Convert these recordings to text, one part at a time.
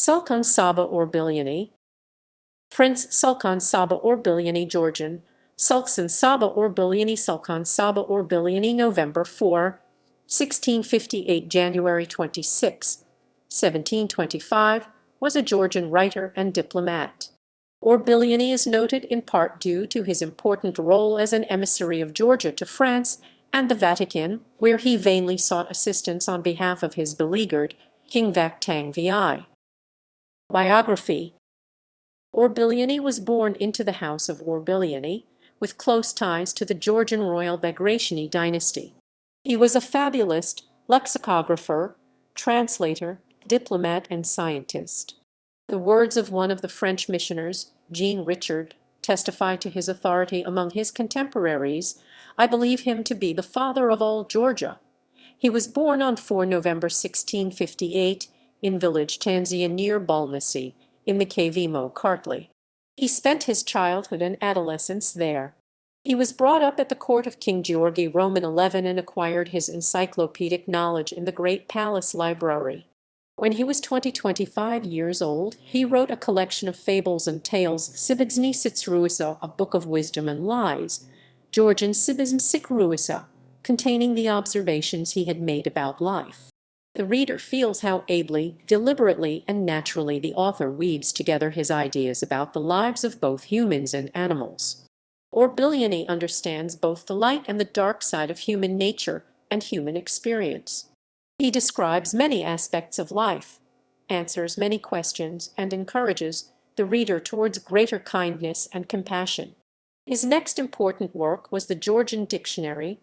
Sulkhan-Saba Orbeliani, Prince Sulkhan-Saba Orbeliani, Georgian, Sulkhan-Saba Orbeliani, Sulkhan-Saba Orbeliani, November 4, 1658, January 26, 1725, was a Georgian writer and diplomat. Orbeliani is noted in part due to his important role as an emissary of Georgia to France and the Vatican, where he vainly sought assistance on behalf of his beleaguered King Vakhtang VI. Biography. Orbeliani was born into the house of Orbeliani, with close ties to the Georgian royal Bagrationi dynasty. He was a fabulist, lexicographer, translator, diplomat, and scientist. The words of one of the French missioners, Jean Richard, testify to his authority among his contemporaries. "I believe him to be the father of all Georgia." He was born on 4 November 1658 in village Tanzia near Balnassi, in the Kvemo Kartli. He spent his childhood and adolescence there. He was brought up at the court of King Georgi Roman XI and acquired his encyclopedic knowledge in the great palace library. When he was 25 years old, he wrote a collection of fables and tales, Sibizny Sitsruisa, a book of wisdom and lies, Georgian Sibizn Sikruisa, containing the observations he had made about life. The reader feels how ably, deliberately, and naturally the author weaves together his ideas about the lives of both humans and animals. Orbeliani understands both the light and the dark side of human nature and human experience. He describes many aspects of life, answers many questions, and encourages the reader towards greater kindness and compassion. His next important work was the Georgian Dictionary,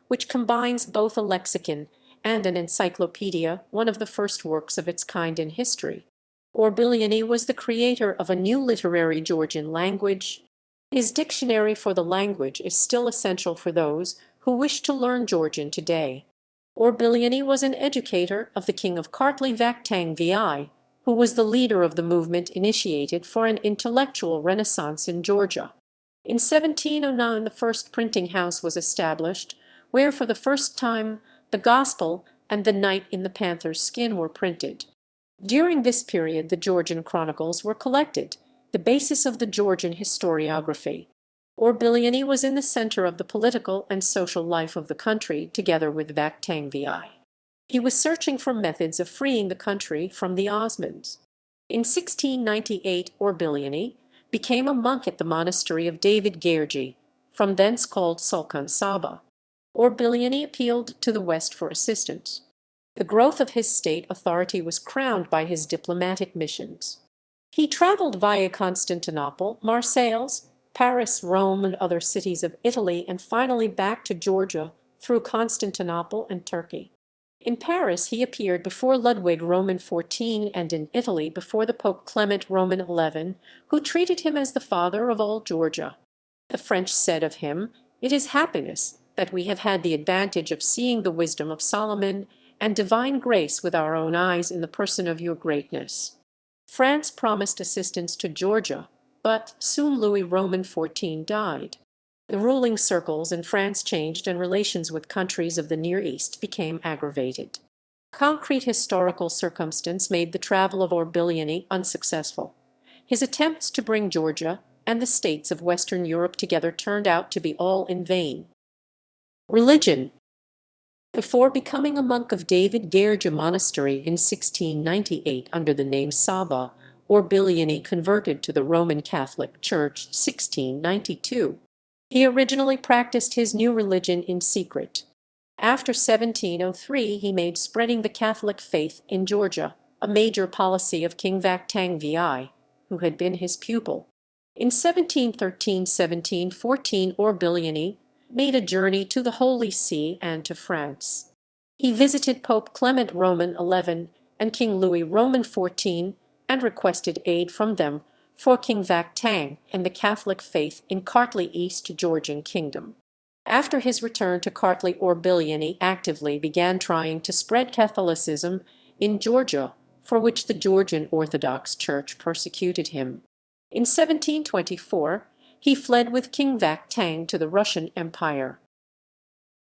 which combines both a lexicon and an encyclopedia, one of the first works of its kind in history. Orbeliani was the creator of a new literary Georgian language. His dictionary for the language is still essential for those who wish to learn Georgian today. Orbeliani was an educator of the King of Kartli Vakhtang VI, who was the leader of the movement initiated for an intellectual renaissance in Georgia. In 1709 the first printing house was established, where for the first time the Gospel and the Knight in the Panther's Skin were printed. During this period the Georgian chronicles were collected, the basis of the Georgian historiography. Orbeliani was in the center of the political and social life of the country, together with Vakhtang VI. He was searching for methods of freeing the country from the Osmans. In 1698 Orbeliani became a monk at the monastery of David Gergi, from thence called Sulkhan-Saba. Orbeliani appealed to the West for assistance. The growth of his state authority was crowned by his diplomatic missions. He traveled via Constantinople, Marseilles, Paris, Rome, and other cities of Italy, and finally back to Georgia through Constantinople and Turkey. In Paris he appeared before Ludwig Roman XIV and in Italy before the Pope Clement Roman XI, who treated him as the father of all Georgia. The French said of him, "It is happiness that we have had the advantage of seeing the wisdom of Solomon and divine grace with our own eyes in the person of your greatness." France promised assistance to Georgia, but soon Louis Roman XIV died. The ruling circles in France changed and relations with countries of the Near East became aggravated. Concrete historical circumstance made the travel of Orbeliani unsuccessful. His attempts to bring Georgia and the states of Western Europe together turned out to be all in vain. Religion. Before becoming a monk of David Gergi Monastery in 1698 under the name Saba, Orbeliani converted to the Roman Catholic Church 1692. He originally practiced his new religion in secret. After 1703 he made spreading the Catholic faith in Georgia a major policy of King Vakhtang VI, who had been his pupil. In 1713–1714 Orbeliani made a journey to the Holy See and to France. He visited Pope Clement Roman XI and King Louis Roman XIV and requested aid from them for King Vakhtang and the Catholic faith in Kartli East Georgian Kingdom. After his return to Kartli, Orbeliani actively began trying to spread Catholicism in Georgia, for which the Georgian Orthodox Church persecuted him. In 1724, he fled with King Vakhtang to the Russian Empire.